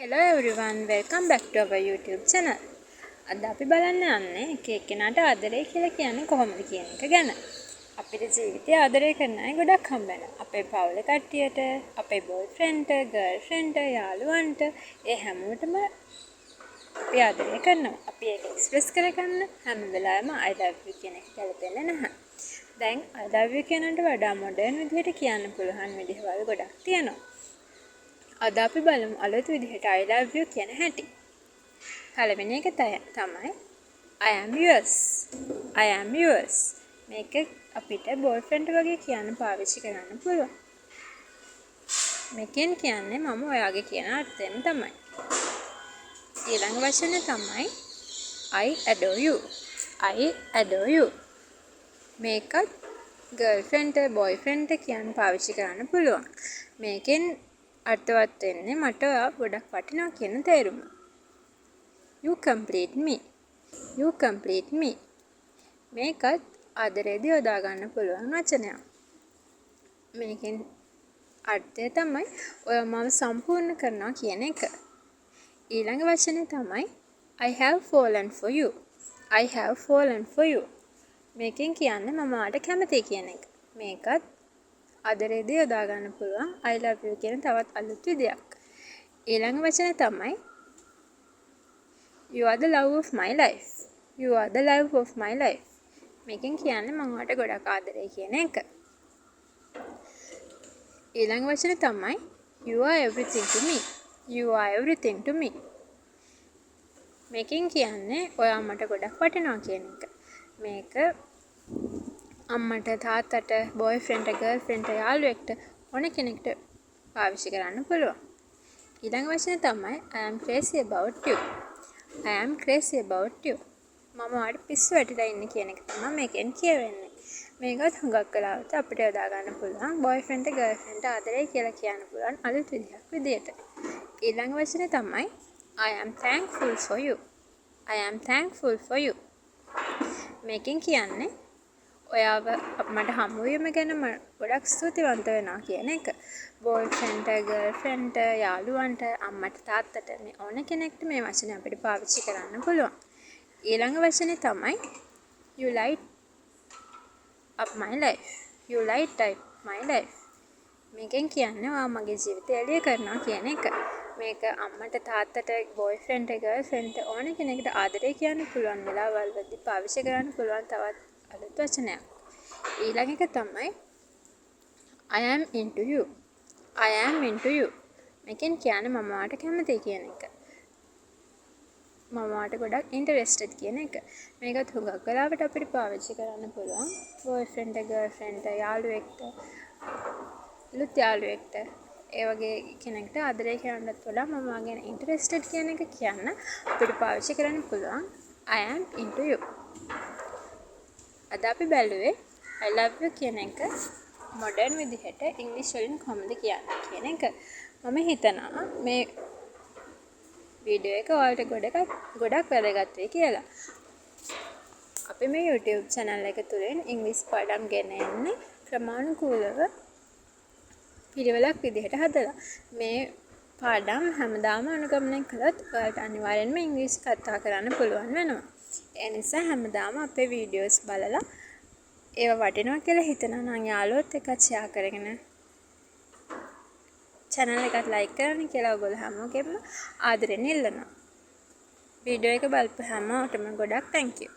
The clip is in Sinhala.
Hello everyone, welcome back to our YouTube channel. අද අපි බලන්න යන්නේ එක එක්කෙනාට ආදරය කියලා කියන්නේ කොහොමද කියන එක ගැන. අපේ ජීවිතේ ආදරය කරන අය ගොඩක් හම්බ වෙනවා. අපේ පවුලේ කට්ටියට, අපේ බෝයිෆ්‍රෙන්ඩ්ට, ගර්ල්ෆ්‍රෙන්ඩ්ට, යාළුවන්ට ඒ හැමෝටම අපි ආදරය කරනවා. අපි ඒක එක්ස්ප්‍රෙස් කරගන්න හැම වෙලාවෙම I love you කියන එක ගැලපෙන්නේ නැහැ. දැන් I love you කියනට වඩා මොඩර්න් විදිහට කියන්න පුළුවන් විදිහවල් ගොඩක් තියෙනවා. අද අපි බලමු අලුත් විදිහට I love you කියන හැටි. පළවෙනි එක තමයි I am yours. I am yours. මේක අපිට බෝයිෆ්‍රෙන්ඩ් වගේ කියන්න පාවිච්චි කරන්න පුළුවන්. මේකෙන් කියන්නේ මම ඔයාගේ කියන අර්ථයෙන් තමයි. ඊළඟ වචනේ තමයි I adore you. I adore you. මේකත් ගර්ල්ෆ්‍රෙන්ඩ් බෝයිෆ්‍රෙන්ඩ් කියන්න පාවිච්චි කරන්න පුළුවන්. මේකෙන් අර්ථවත් වෙන්නේ මට ඔයා ගොඩක් වටිනවා කියන තේරුම. You complete me. You complete me. මේකත් ආදරේදී යොදා ගන්න පුළුවන් වචනයක්. මේකෙන් අර්ථය තමයි ඔයා මම සම්පූර්ණ කරනවා කියන එක. ඊළඟ වචනේ තමයි I have fallen for you. I have fallen for you. මේකෙන් කියන්නේ මම ඔයාට කැමතියි කියන එක. මේකත් ආදරේදී යොදා ගන්න පුළුවන් I love you කියන තවත් අලුත් විදියක්. ඊළඟ වචනේ තමයි You are the love of my life. You are the love of my life. මේකෙන් කියන්නේ මම ඔයාට ගොඩක් ආදරේ කියන එක. ඊළඟ වචනේ තමයි You are everything to me. You are everything to me. මේකෙන් කියන්නේ ඔයා මට ගොඩක් වටිනවා කියන එක. මේක අම්මට තාත්තට බෝයිෆ්‍රෙන්ඩ්ට ගර්ල්ෆ්‍රෙන්ඩ්ට යාළුවෙක්ට ඕන කෙනෙක්ට පාවිච්චි කරන්න පුළුවන්. ඊළඟ වචනේ තමයි I am crazy about you. I am crazy about you. මම ඔයාට පිස්සු වැටිලා ඉන්නේ කියන එක තමයි මේකෙන් කියවෙන්නේ. මේකත් හුඟක් වෙලාවට අපිට යොදා ගන්න පුළුවන් බෝයිෆ්‍රෙන්ඩ්ට ගර්ල්ෆ්‍රෙන්ඩ්ට ආදරේ කියලා කියන්න පුළුවන් අලුත් විදිහක් විදියට. ඊළඟ වචනේ තමයි I am thankful for you. I am thankful for you. මේකෙන් කියන්නේ ඔයාව මට හමු වීම ගැන මම ගොඩක් ස්තුතිවන්ත වෙනවා කියන එක. බෝයිෆ්‍රෙන්ඩ්ට ගර්ල්ෆ්‍රෙන්ඩ්ට යාළුවන්ට අම්මට තාත්තට මේ ඕන කෙනෙක්ට මේ වචනේ අපිට පාවිච්චි කරන්න පුළුවන්. ඊළඟ වචනේ තමයි You light up my life. You light up my life. මේකෙන් කියන්නේ ඔයා මගේ ජීවිතය එළිය කරනවා කියන එක. මේක අම්මට තාත්තට බෝයිෆ්‍රෙන්ඩ්ට ගර්ල්ෆ්‍රෙන්ඩ්ට ඕන කෙනෙක්ට ආදරේ කියන්න පුළුවන් වෙලාවල් වලදී පාවිච්චි කරන්න පුළුවන් තවත් අලුත් වචනයක්. ඊළඟ එක තමයි I am into you. I am into you. මේකෙන් කියන්නේ මම ඔයාට කැමතියි කියන එක. මම ඔයාට ගොඩක් ඉන්ටරෙස්ටඩ් කියන එක. මේකත් හුඟක් වෙලාවට අපිට පාවිච්චි කරන්න පුළුවන් බෝයිෆ්‍රෙන්ඩ්ට ගර්ල්ෆ්‍රෙන්ඩ්ට යාළුවෙක්ට ලුත් යාළුවෙක්ට ඒ වගේ කෙනෙක්ට ආදරේ කරන්නත් වඩා මම ඔයා ගැන ඉන්ටරෙස්ටඩ් කියන එක කියන්න අපිට පාවිච්චි කරන්න පුළුවන් I am into you. අද අපි බැලුවේ I love you කියන එක මොඩර්න් විදිහට ඉංග්‍රීසි වලින් කොහොමද කියන්නේ කියන එක. මම හිතනවා මේ වීඩියෝ එක ඔයාලට ගොඩක් වැදගත් වෙයි කියලා. අපි මේ YouTube channel එක තුලින් ඉංග්‍රීසි පාඩම් ගෙන එන්නේ ක්‍රමානුකූලව පිළිවෙලක් විදිහට හදලා. මේ පාඩම් හැමදාම අනුගමනය කළොත් ඔයාලට අනිවාර්යෙන්ම ඉංග්‍රීසි කතා කරන්න පුළුවන් වෙනවා. ඒ නිසා හැමදාම අපේ වීඩියෝස් බලලා ඒවා වටිනවා කියලා හිතනවා නම් යාළුවොත් එක්ක ෂෙයා කරගෙන channel එකට like කරන්න කියලා ඔයගොල්ලෝ හැමෝගෙම ආදරෙන් ඉල්ලනවා. වීඩියෝ එක බලපු හැමෝටම ගොඩක් thank you.